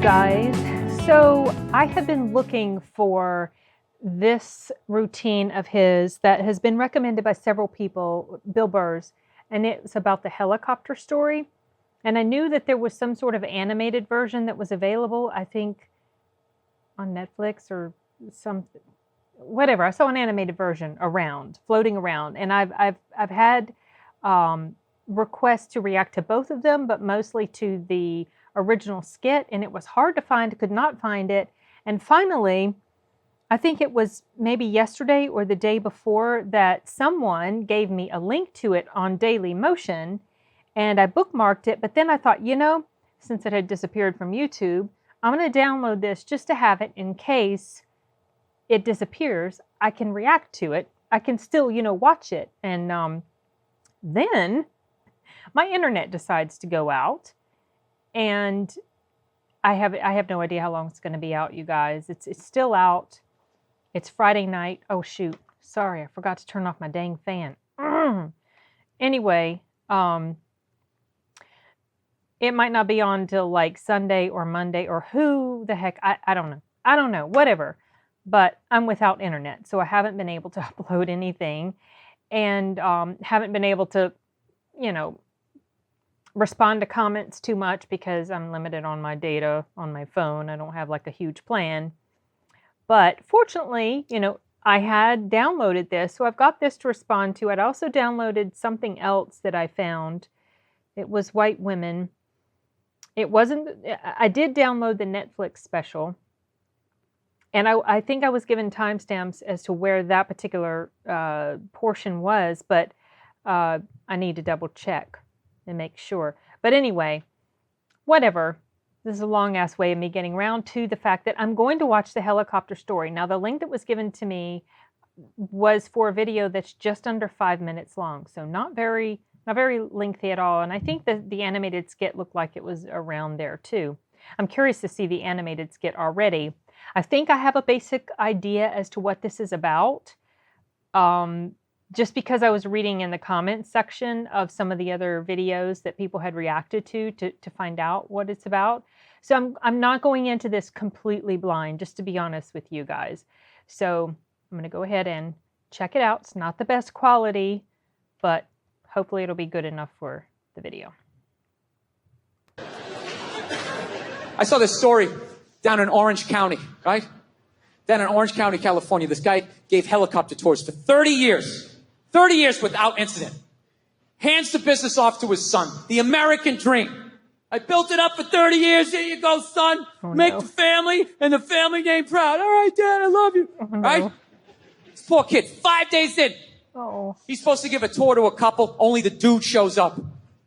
guys. So I have been looking for this routine of his that has been recommended by several people, Bill Burr's, and it's about the helicopter story. And I knew that there was some sort of animated version that was available, I think on Netflix or something, whatever. I saw an animated version floating around, and I've had requests to react to both of them, but mostly to the original skit, and it was hard to find, could not find it. And finally, I think it was maybe yesterday or the day before that someone gave me a link to it on Daily Motion, and I bookmarked it. But then I thought, since it had disappeared from YouTube, I'm going to download this just to have it in case it disappears. I can react to it. I can still, watch it. And then my internet decides to go out. And I have no idea how long it's going to be out, you guys. It's still out. It's Friday night. Oh, shoot. Sorry, I forgot to turn off my dang fan. Anyway, it might not be on till like Sunday or Monday or who the heck. I don't know. I don't know. Whatever. But I'm without internet, so I haven't been able to upload anything and haven't been able to, respond to comments too much because I'm limited on my data on my phone. I don't have like a huge plan. But fortunately, I had downloaded this, so I've got this to respond to. I'd also downloaded something else that I found. It was White Women. I did download the Netflix special. And I think I was given timestamps as to where that particular portion was, but I need to double check and make sure. But anyway, whatever. This is a long-ass way of me getting around to the fact that I'm going to watch the helicopter story. Now, the link that was given to me was for a video that's just under 5 minutes long, so not very lengthy at all. And I think that the animated skit looked like it was around there too. I'm curious to see the animated skit already. I think I have a basic idea as to what this is about. Just because I was reading in the comments section of some of the other videos that people had reacted to find out what it's about. So I'm not going into this completely blind, just to be honest with you guys. So I'm going to go ahead and check it out. It's not the best quality, but hopefully it'll be good enough for the video. I saw this story down in Orange County, right? Down in Orange County, California. This guy gave helicopter tours for 30 years. 30 years without incident. Hands the business off to his son. The American dream. I built it up for 30 years. Here you go, son. Make the family and the family name proud. All right, Dad, I love you. Oh, no. Right? This poor kid, 5 days in. Oh. He's supposed to give a tour to a couple. Only the dude shows up.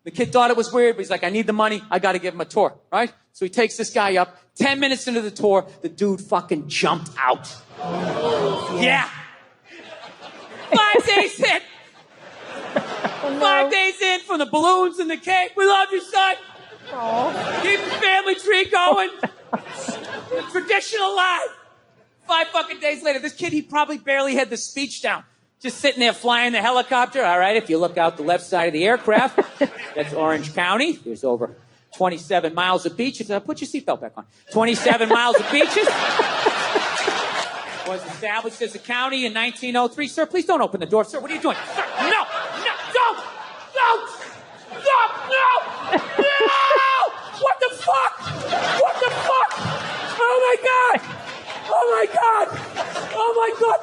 The kid thought it was weird, but he's like, I need the money. I got to give him a tour, right? So he takes this guy up. 10 minutes into the tour, the dude fucking jumped out. Oh, yeah. 5 days in. 5 days in from the balloons and the cake. We love you, son. Oh. Keep the family tree going. The tradition alive. 5 fucking days later, this kid, he probably barely had the speech down. Just sitting there flying the helicopter. All right, if you look out the left side of the aircraft, that's Orange County. There's over 27 miles of beaches. Put your seatbelt back on. 27 miles of beaches. Was established as a county in 1903. Sir, please don't open the door. Sir, what are you doing? Sir, no, don't! What the fuck? Oh my God!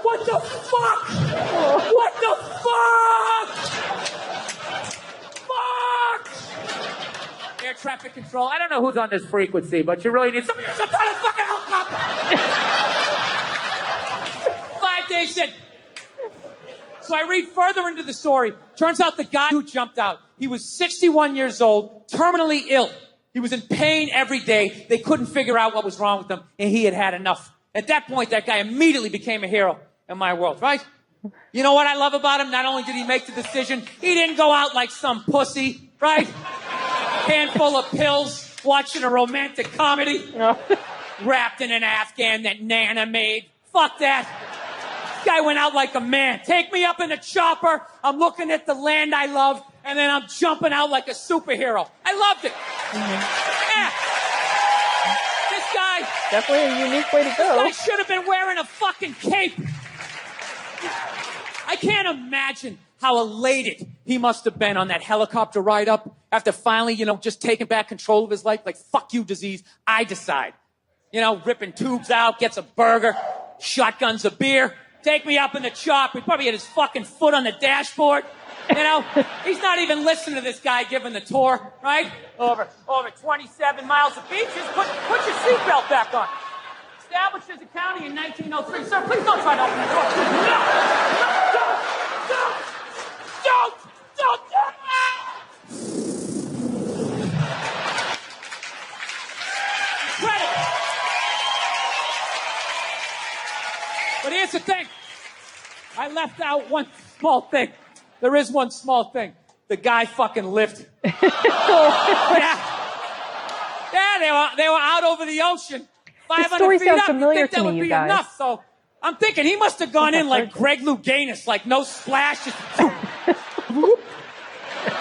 What the fuck? Fuck! Air traffic control. I don't know who's on this frequency, but you really need some kind of fucking helicopter. 5 days in. So I read further into the story. Turns out the guy who jumped out, he was 61 years old, terminally ill. He was in pain every day. They couldn't figure out what was wrong with him, and he had had enough. At that point, that guy immediately became a hero in my world, right? You know what I love about him? Not only did he make the decision, he didn't go out like some pussy, right? Handful of pills, watching a romantic comedy, wrapped in an Afghan that Nana made. Fuck that. This guy went out like a man. Take me up in a chopper. I'm looking at the land I love, and then I'm jumping out like a superhero. I loved it. Yeah. This definitely a unique way to This go. guy should have been wearing a fucking cape. I can't imagine how elated he must have been on that helicopter ride up after finally, just taking back control of his life. Like, fuck you, disease. I decide. Ripping tubes out, gets a burger, shotguns a beer, take me up in the chop. He probably had his fucking foot on the dashboard. He's not even listening to this guy giving the tour, right? Over 27 miles of beaches. Put your seatbelt back on. Established as a county in 1903. Sir, please don't try to open the door. No! Don't! Incredible. But here's the thing. I left out one small thing. There is one small thing. The guy fucking lived. Yeah, they were out over the ocean. 500 story feet sounds up. familiar You'd think to that me, would you be guys. enough. So I'm thinking he must have gone in like Greg Louganis, like no splash. Just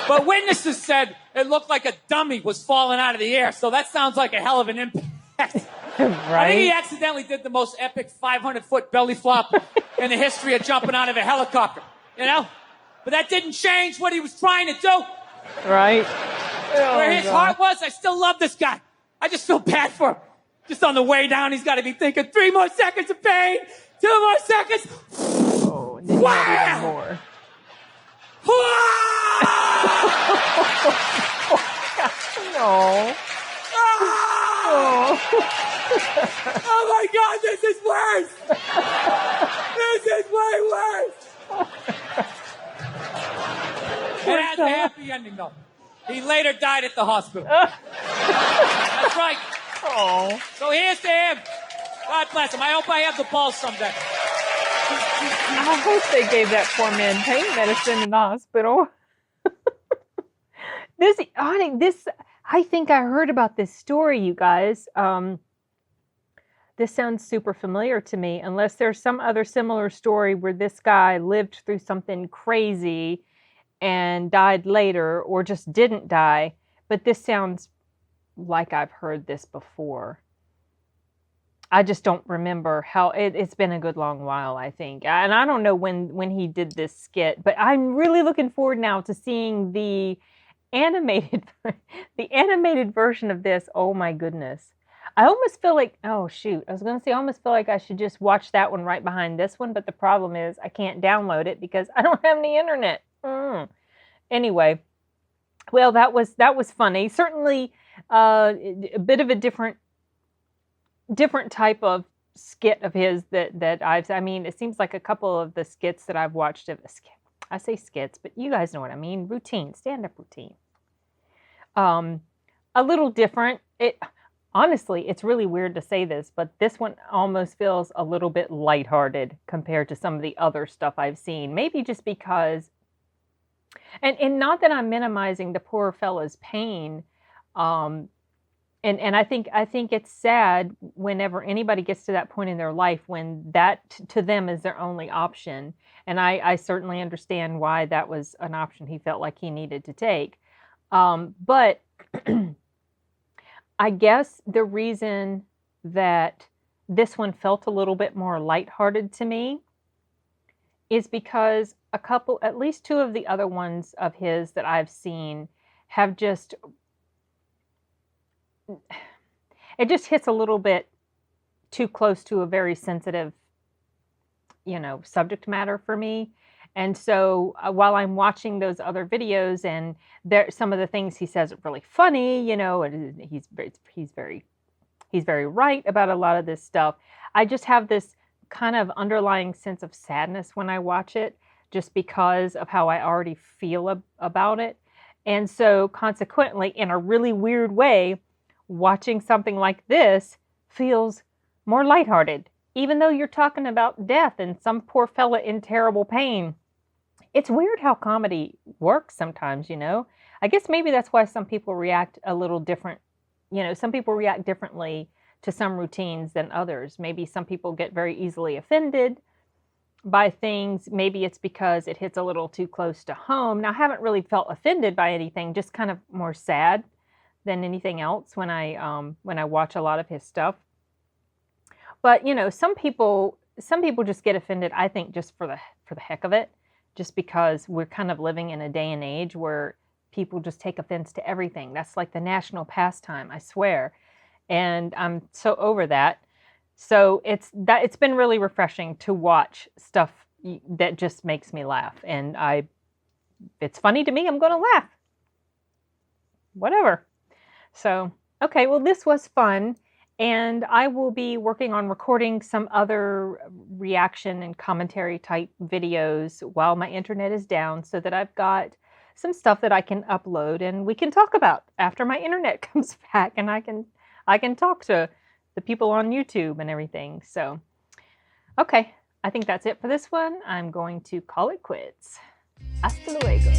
But witnesses said it looked like a dummy was falling out of the air. So that sounds like a hell of an impact. Right? I think he accidentally did the most epic 500-foot belly flop in the history of jumping out of a helicopter. But that didn't change what he was trying to do. Right? Where his heart was, I still love this guy. I just feel bad for him. Just on the way down, he's got to be thinking 3 more seconds of pain, 2 more seconds. Oh, and then you have even more. No. Oh. Oh my God, this is worse. This is way worse. It has a happy ending, though. He later died at the hospital. That's right. Oh. So here's to him. God bless him. I hope I have the balls someday. I hope they gave that poor man pain medicine in the hospital. I think I heard about this story, you guys. This sounds super familiar to me, unless there's some other similar story where this guy lived through something crazy and died later, or just didn't die. But this sounds like I've heard this before. I just don't remember how it's been a good long while, I think. And I don't know when he did this skit, but I'm really looking forward now to seeing the animated version of this. Oh my goodness. I almost feel like, oh shoot, I was going to say, I almost feel like I should just watch that one right behind this one. But the problem is I can't download it because I don't have any internet. Anyway, well, that was funny. Certainly a bit of a different type of skit of his that I mean, it seems like a couple of the skits that I've watched I say skits, but you guys know what I mean. Routine, stand-up routine. A little different. Honestly, it's really weird to say this, but this one almost feels a little bit lighthearted compared to some of the other stuff I've seen. Maybe just because, and not that I'm minimizing the poor fella's pain. And I think it's sad whenever anybody gets to that point in their life when that to them is their only option. And I certainly understand why that was an option he felt like he needed to take. But I guess the reason that this one felt a little bit more lighthearted to me is because at least 2 of the other ones of his that I've seen have just, it just hits a little bit too close to a very sensitive, subject matter for me. And so while I'm watching those other videos and some of the things he says are really funny, and he's very right about a lot of this stuff. I just have this kind of underlying sense of sadness when I watch it, just because of how I already feel about it. And so consequently, in a really weird way, watching something like this feels more lighthearted, even though you're talking about death and some poor fella in terrible pain. It's weird how comedy works sometimes, I guess maybe that's why some people react a little different. Some people react differently to some routines than others. Maybe some people get very easily offended by things. Maybe it's because it hits a little too close to home. Now, I haven't really felt offended by anything, just kind of more sad than anything else when I watch a lot of his stuff. But you know, some people just get offended, I think, just for the heck of it, just because we're kind of living in a day and age where people just take offense to everything. That's like the national pastime, I swear. And I'm so over that. So it's been really refreshing to watch stuff that just makes me laugh. And if it's funny to me, I'm going to laugh. Whatever. So, okay, well, this was fun. And I will be working on recording some other reaction and commentary type videos while my internet is down so that I've got some stuff that I can upload and we can talk about after my internet comes back, and I can talk to the people on YouTube and everything. So, okay, I think that's it for this one. I'm going to call it quits. Hasta luego.